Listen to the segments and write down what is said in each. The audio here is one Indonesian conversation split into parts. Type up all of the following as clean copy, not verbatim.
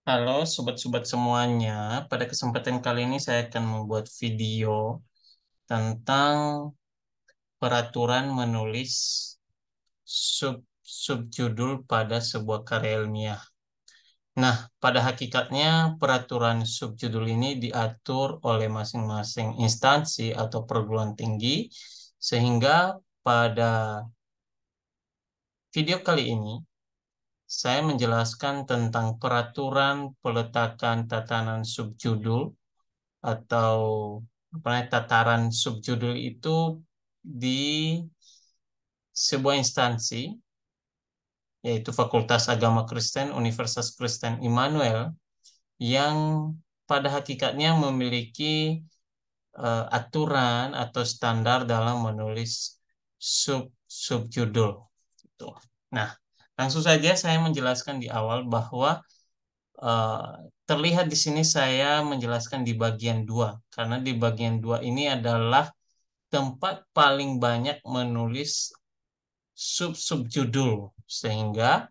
Halo sobat-sobat semuanya, pada kesempatan kali ini saya akan membuat video tentang peraturan menulis subjudul pada sebuah karya ilmiah. Nah, pada hakikatnya peraturan subjudul ini diatur oleh masing-masing instansi atau perguruan tinggi, sehingga pada video kali ini saya menjelaskan tentang peraturan peletakan tatanan subjudul atau tataran subjudul itu di sebuah instansi, yaitu Fakultas Agama Kristen Universitas Kristen Immanuel, yang pada hakikatnya memiliki aturan atau standar dalam menulis subjudul. Gitu. Nah, langsung saja saya menjelaskan di awal bahwa eh, terlihat di sini saya menjelaskan di bagian 2 karena di bagian 2 ini adalah tempat paling banyak menulis sub-subjudul, sehingga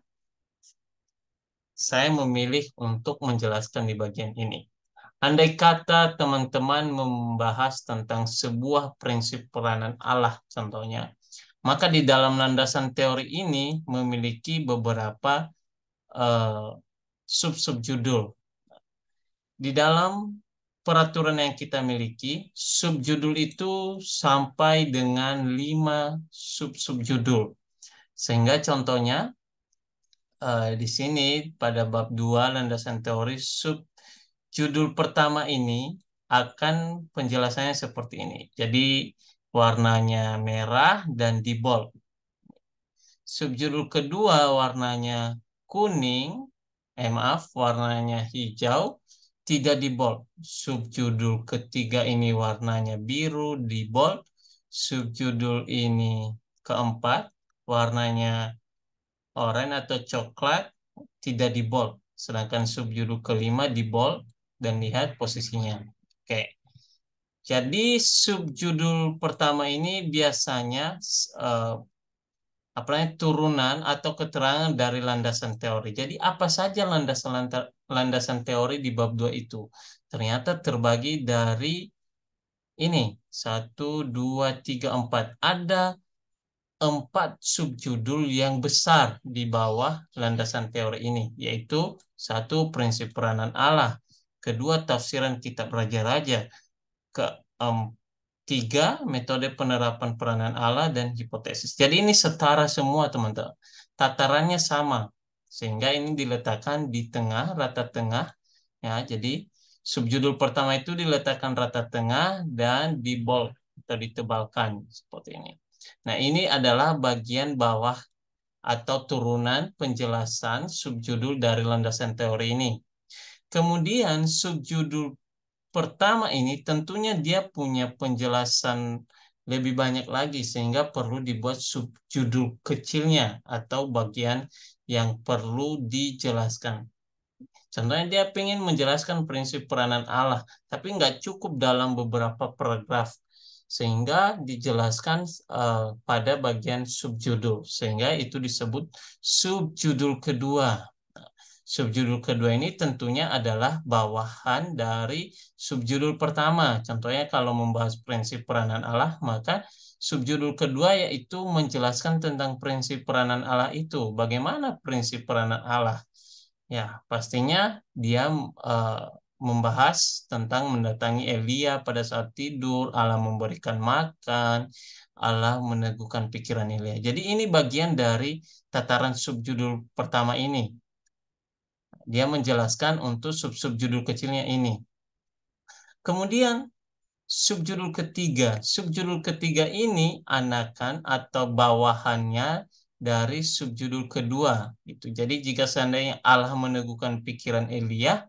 saya memilih untuk menjelaskan di bagian ini. Andai kata teman-teman membahas tentang sebuah prinsip peranan Allah contohnya, maka di dalam landasan teori ini memiliki beberapa eh, sub-subjudul. Di dalam peraturan yang kita miliki, subjudul itu sampai dengan 5 sub-subjudul. Sehingga contohnya di sini pada bab 2 landasan teori subjudul pertama ini akan penjelasannya seperti ini. Jadi warnanya merah dan di bold. Subjudul kedua warnanya kuning, maaf, warnanya hijau, tidak di bold. Subjudul ketiga ini warnanya biru di bold. Subjudul ini keempat warnanya oranye atau coklat, tidak di bold. Sedangkan subjudul kelima di bold dan lihat posisinya. Oke. Jadi subjudul pertama ini biasanya eh, turunan atau keterangan dari landasan teori. Jadi apa saja landasan teori di bab 2 itu? Ternyata terbagi dari ini, satu, dua, tiga, empat. Ada 4 subjudul yang besar di bawah landasan teori ini, yaitu satu, prinsip peranan Allah, kedua, tafsiran kitab raja-raja, ketiga, metode penerapan peranan Allah, dan hipotesis. Jadi ini setara semua, teman-teman. Tatarannya sama, sehingga ini diletakkan di tengah, rata tengah. Ya, jadi subjudul pertama itu diletakkan rata tengah dan di bold atau ditebalkan seperti ini. Nah, ini adalah bagian bawah atau turunan penjelasan subjudul dari landasan teori ini. Kemudian subjudul pertama ini tentunya dia punya penjelasan lebih banyak lagi sehingga perlu dibuat subjudul kecilnya atau bagian yang perlu dijelaskan. Contohnya dia ingin menjelaskan prinsip peranan Allah, tapi nggak cukup dalam beberapa paragraf, sehingga dijelaskan pada bagian subjudul, sehingga itu disebut subjudul kedua. Subjudul kedua ini tentunya adalah bawahan dari subjudul pertama. Contohnya kalau membahas prinsip peranan Allah, maka subjudul kedua yaitu menjelaskan tentang prinsip peranan Allah itu. Bagaimana prinsip peranan Allah? Ya, pastinya dia eh, membahas tentang mendatangi Elia pada saat tidur, Allah memberikan makan, Allah meneguhkan pikiran Elia. Jadi ini bagian dari tataran subjudul pertama ini. Dia menjelaskan untuk sub-subjudul kecilnya ini. Kemudian subjudul ketiga ini anakan atau bawahannya dari subjudul kedua. Gitu. Jadi jika seandainya Allah meneguhkan pikiran Elia,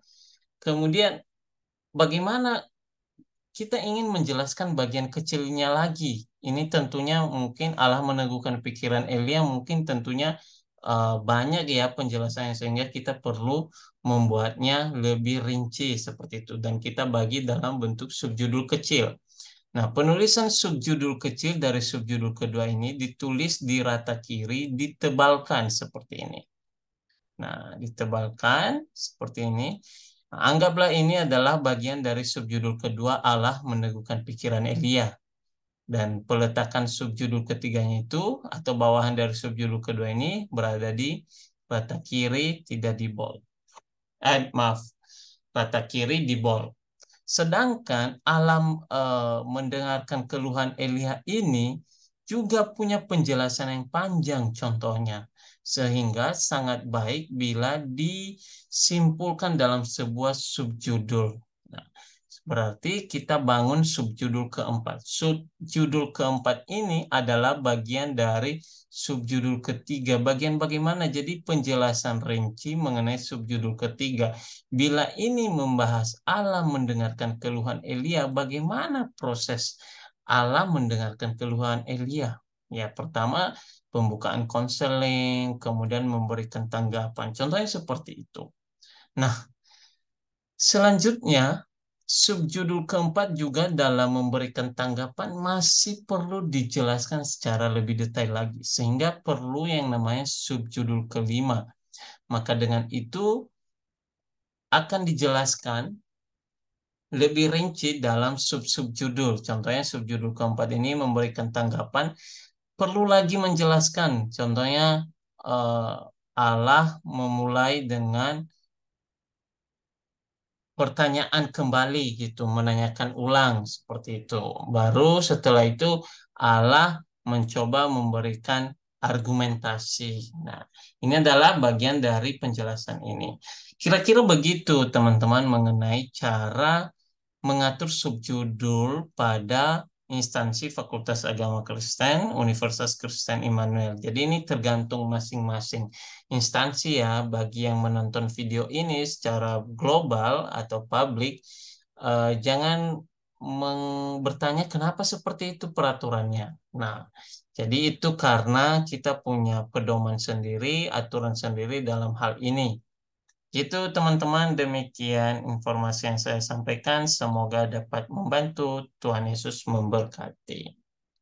kemudian bagaimana kita ingin menjelaskan bagian kecilnya lagi. Ini tentunya mungkin Allah meneguhkan pikiran Elia, mungkin tentunya banyak ya penjelasannya sehingga kita perlu membuatnya lebih rinci seperti itu dan kita bagi dalam bentuk subjudul kecil. Nah, penulisan subjudul kecil dari subjudul kedua ini ditulis di rata kiri, ditebalkan seperti ini. Nah, ditebalkan seperti ini. Nah, anggaplah ini adalah bagian dari subjudul kedua, Allah meneguhkan pikiran Elia. Dan peletakan subjudul ketiganya itu, atau bawahan dari subjudul kedua ini, berada di rata kiri, tidak di bold. Maaf, rata kiri di bold. Sedangkan alam mendengarkan keluhan Elia ini juga punya penjelasan yang panjang contohnya. Sehingga sangat baik bila disimpulkan dalam sebuah subjudul. Nah, berarti kita bangun subjudul keempat. Subjudul keempat ini adalah bagian dari subjudul ketiga. Bagian bagaimana? Jadi penjelasan rinci mengenai subjudul ketiga. Bila ini membahas Allah mendengarkan keluhan Elia, bagaimana proses Allah mendengarkan keluhan Elia? Ya, pertama pembukaan konseling, kemudian memberikan tanggapan. Contohnya seperti itu. Nah, selanjutnya, subjudul keempat juga dalam memberikan tanggapan masih perlu dijelaskan secara lebih detail lagi, sehingga perlu yang namanya subjudul kelima. Maka dengan itu akan dijelaskan lebih rinci dalam sub-subjudul. Contohnya subjudul keempat ini memberikan tanggapan, perlu lagi menjelaskan. Contohnya eh, Allah memulai dengan pertanyaan kembali gitu, menanyakan ulang seperti itu. Baru setelah itu Allah mencoba memberikan argumentasi. Nah, ini adalah bagian dari penjelasan ini. Kira-kira begitu teman-teman mengenai cara mengatur subjudul pada instansi Fakultas Agama Kristen, Universitas Kristen Immanuel. Jadi ini tergantung masing-masing instansi ya. Bagi yang menonton video ini secara global atau publik, jangan bertanya kenapa seperti itu peraturannya. Nah, jadi itu karena kita punya pedoman sendiri, aturan sendiri dalam hal ini. Itu teman-teman, demikian informasi yang saya sampaikan. Semoga dapat membantu. Tuhan Yesus memberkati.